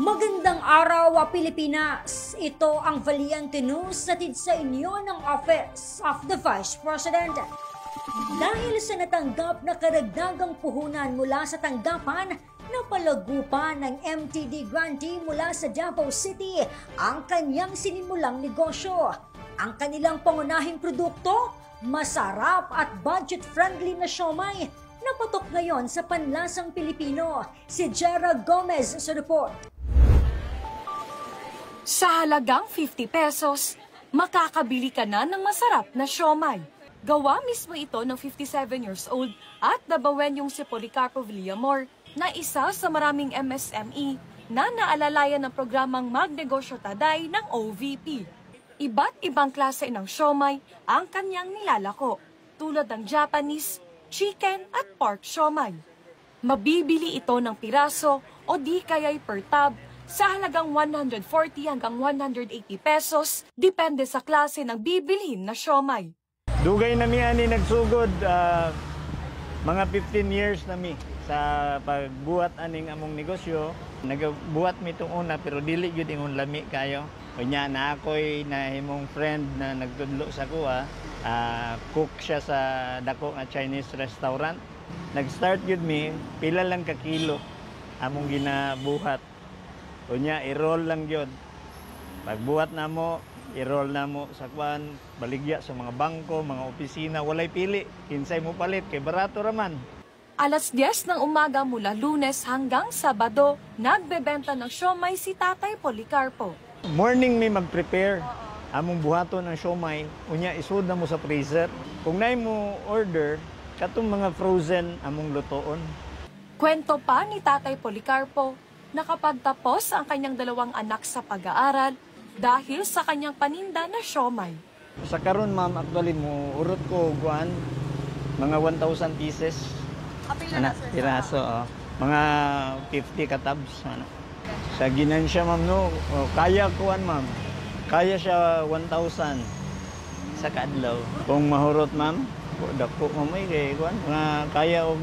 Magandang araw, Pilipinas! Ito ang Valiente News hatid sa inyo ng Office of the Vice President. Dahil sa natanggap na karagdagang puhunan mula sa tanggapan, napalagupan ng MTD grantee mula sa Davao City ang kanyang sinimulang negosyo. Ang kanilang pangunahing produkto, masarap at budget-friendly na siomai, napatok ngayon sa panlasang Pilipino. Si Jera Gomez sa report. Sa halagang 50 pesos, makakabili ka na ng masarap na siomai. Gawa mismo ito ng 57 years old at Dabawenyong si Policarpo Villamor na isa sa maraming MSME na naalalayan ng programang Magnegosyo Taday ng OVP. Iba't ibang klase ng siomai ang kanyang nilalako, tulad ng Japanese, chicken at pork siomai. Mabibili ito ng piraso o di kaya'y per tub sa halagang 140 hanggang 180 pesos, depende sa klase ng bibilhin na siomai. Dugay na mi ani nagsugod, mga 15 years na mi sa pagbuhat aning among negosyo. Nagbuhat mi itong una pero dili yun ingon lami kayo. Kunya na ako'y nahimong friend na nagtudlo sa kuha, cook siya sa dako nga Chinese restaurant. Nag-start yun mi, pila lang ka kilo among ginabuhat. Kunya, i-roll lang yun. Pagbuhat na mo, i-roll na mo sa kwan, baligya sa mga bangko, mga opisina, walay pili. Kinsay mo palit, kay barato raman. Alas 10 ng umaga mula Lunes hanggang Sabado, nagbebenta ng siomai si Tatay Policarpo. Morning may mag-prepare. Among buhaton ng siomai, unya isud na mo sa freezer. Kung naay mo order, katong mga frozen among lutoon. Kwento pa ni Tatay Policarpo, nakapagtapos ang kanyang dalawang anak sa pag-aaral dahil sa kanyang paninda na siomai. Sa karon ma'am, actually mo urot ko guan mga 1,000 pieces. Ana, piraso, mga 50 katabs. Ano. Sa ginansya ma'am, no, kaya kuan ma'am, kaya siya 1,000 sa kadlaw. Kung mahurot ma'am, dako mamay kay kuan, mga kaya og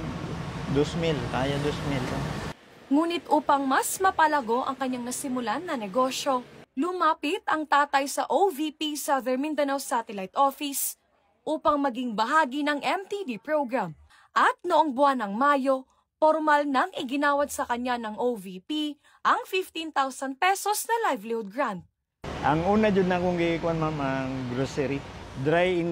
2,000, kaya 2,000. Ngunit upang mas mapalago ang kanyang nasimulan na negosyo, lumapit ang tatay sa OVP Southern Mindanao Satellite Office upang maging bahagi ng MTD program. At noong buwan ng Mayo, formal nang iginawad sa kanya ng OVP ang 15,000 pesos na livelihood grant. Ang una jud na kong gikuan ma'am ang grocery, dry